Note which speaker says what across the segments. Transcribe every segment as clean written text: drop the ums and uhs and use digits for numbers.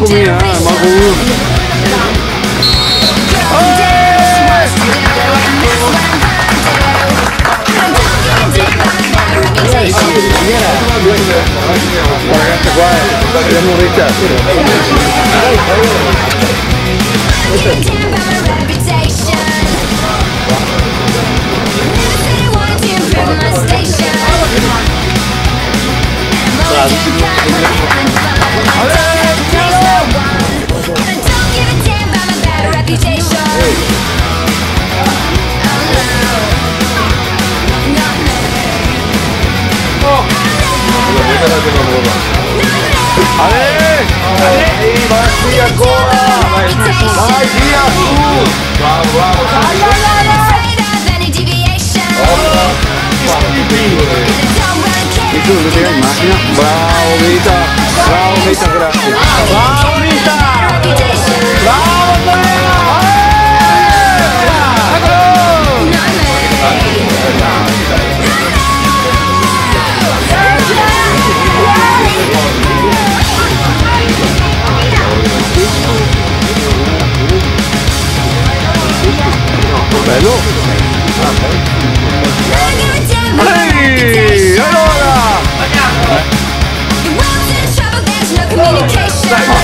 Speaker 1: manco mia, manco uno. Ragazzi qua abbiamo un ricercato. Vai via ancora! Vai via su! Bravo, bravo! Tu lo tira in macchina? Bravo Vita! Bravo Vita, grazie! Bravo Vita! Bravo bello! Ehi! Allora! Dai, no?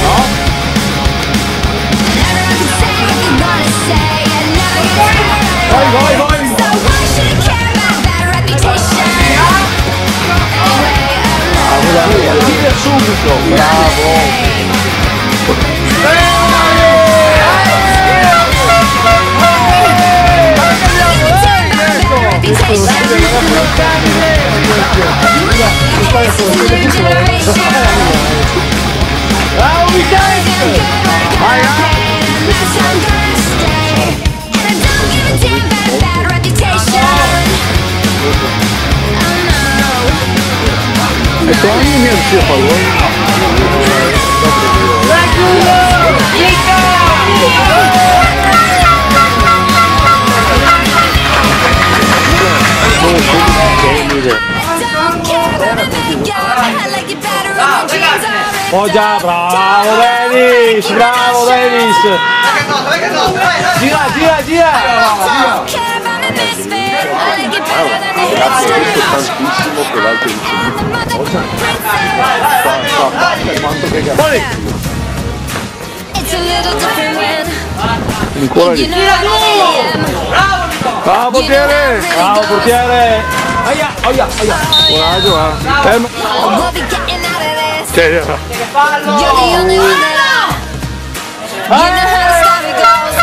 Speaker 1: Vai, vai, vai! Tira subito! Bravo! Bravo Michele! Vai! E Tony mi riuscì a favore? Oh già, bravo Dennis, bravo Dennis. Gira, gira, gira. Tantissimo che l'altro dice. Ancora lì. Bravo portiere. Bravo portiere. Aia, aia, aia. Coraggio, fermo. You're the only one that I you know how to stop it goes.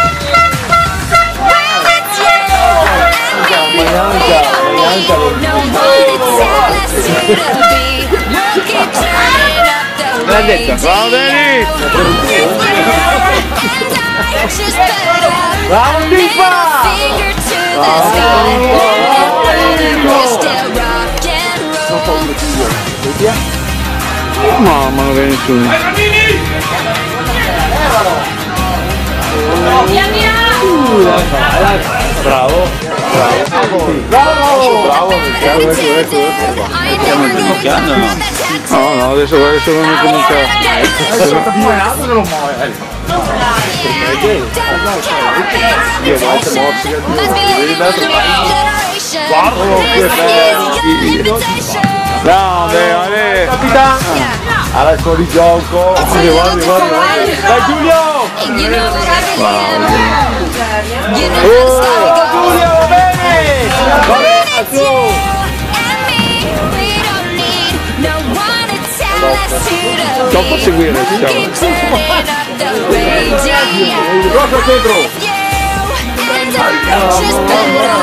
Speaker 1: When it's you and me, we don't need no one to tell us who to be. We'll keep turning up the radio. Bravo Dennis! Bravo Lipa!
Speaker 2: Finger to the sky. We're still rock and roll.
Speaker 1: Mamma, non viene nessuno. Bravo, bravo, bravo, no, no, adesso guarda se non comincia. Adesso non lo muore. Grande, Ale! Capitano! Adesso di gioco! Guardi, guardi, guardi! Dai Giulio! Giulio, va bene! Va bene, su! Non può seguire, diciamo! Grosso centro!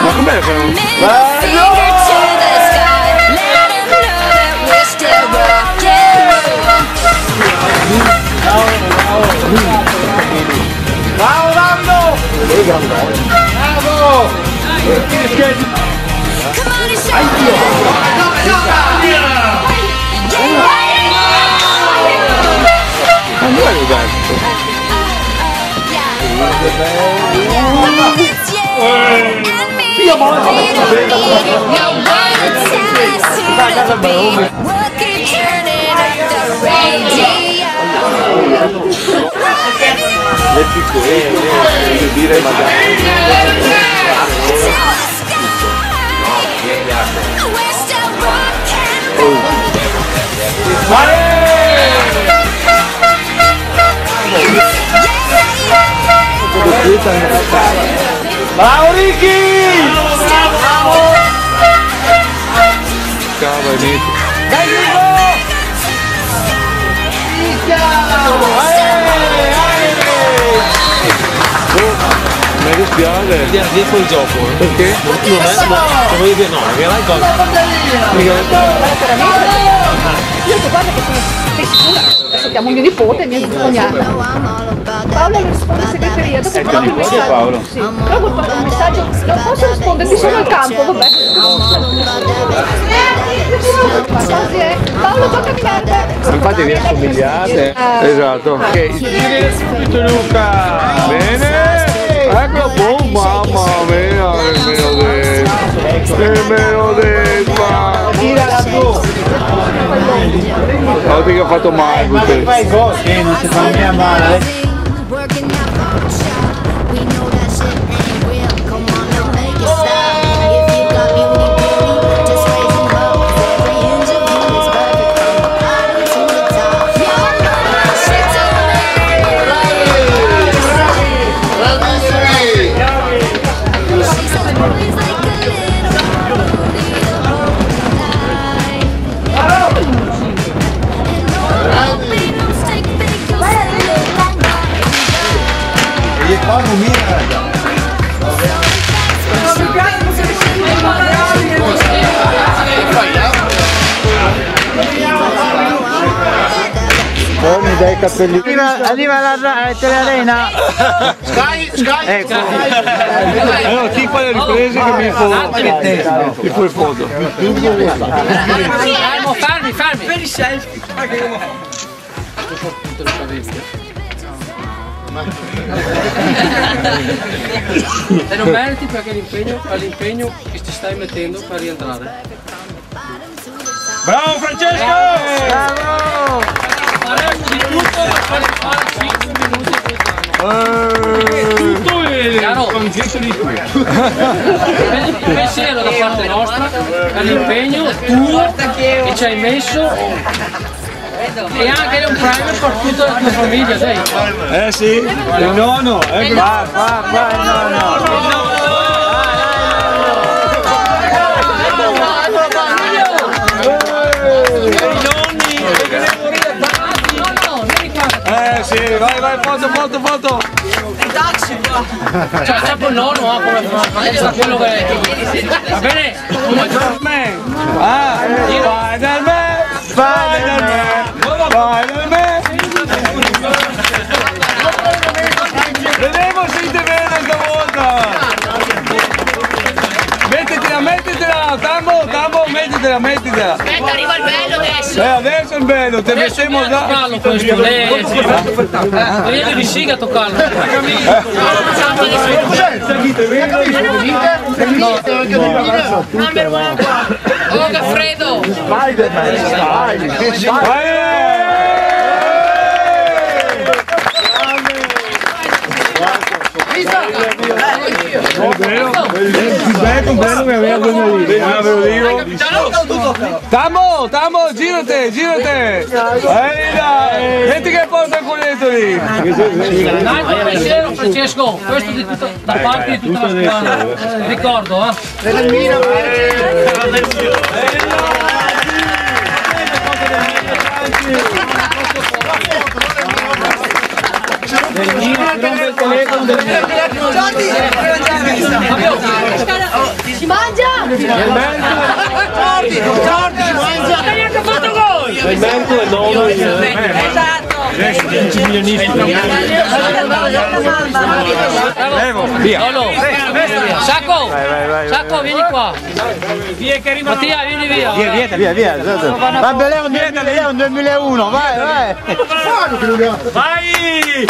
Speaker 1: Ma com'è che non... Bello! Bravo Nando! Bravo!
Speaker 3: dire magari. Bravo Ricky! Bravo! Cavolo, dai Rico! Mi dispiace. Dietro il gioco. Perché? Non voglio dire no, perché la cosa.
Speaker 4: Io ti guardo che sei sicura? Adesso chiamo mio nipote e mia cognata. Paolo risponde in segreteria, dopo ho mandato un messaggio.
Speaker 3: Paolo?
Speaker 4: Sì. Dopo ho fatto un messaggio, non posso risponderti, sono al campo, vabbè. Così è. Paolo, tocca a camminare.
Speaker 3: Infatti vi assomigliate. Esatto. Ok, giri subito Luca. Bene. Ecco, boh, mamma mia, nemmeno detto. Tirala tu. Oggi che ho fatto male. Ma fai così, non si fa mica male. Mi dai i capelli. Arriva la telearena. Sky. Ecco. Allora, chi fa le riprese che mi fa il foto.
Speaker 5: Fermi.
Speaker 6: Per i selfie.
Speaker 5: E non meriti perché all'impegno che ti stai mettendo per rientrare.
Speaker 3: Bravo Francesco!
Speaker 5: Bravo! Faresti tutto per fare 5 minuti a quest'anno.
Speaker 3: Tutto
Speaker 5: con gesto di qui. Il pensiero da parte nostra all'impegno tuo che ci hai messo e anche un premio per tutta la tua famiglia, dai.
Speaker 3: Sì, il nonno, qua, il nonno. Sì, vai, foto.
Speaker 5: Taxi qua! Cioè, c'è un nonno, come fa quello che... Va bene?
Speaker 3: Spider-Man! Vedremo se ti vede stavolta! Mettetela, Tambo, mettetela!
Speaker 6: Aspetta, arriva il bello adesso!
Speaker 3: Adesso è il bello, te mettiamo già!
Speaker 5: Toccarlo questo, devi siga a toccarlo!
Speaker 6: Number one qua! Oh, che freddo!
Speaker 3: Bello che aveva Tambo, girate! Metti che porta il culetto lì!
Speaker 5: Dai, pensiero Francesco, questo di tutta, da parte di tutta la squadra, ricordo,
Speaker 4: Si mangia!
Speaker 6: Giordi, si mangia!
Speaker 5: Hai anche fatto gol!
Speaker 3: Il merito è nono.
Speaker 6: Esatto!
Speaker 3: Via.
Speaker 5: Sacco, vieni qua. Mattia, vieni via.
Speaker 3: Via. Va bene, un 2001, vai. Vai!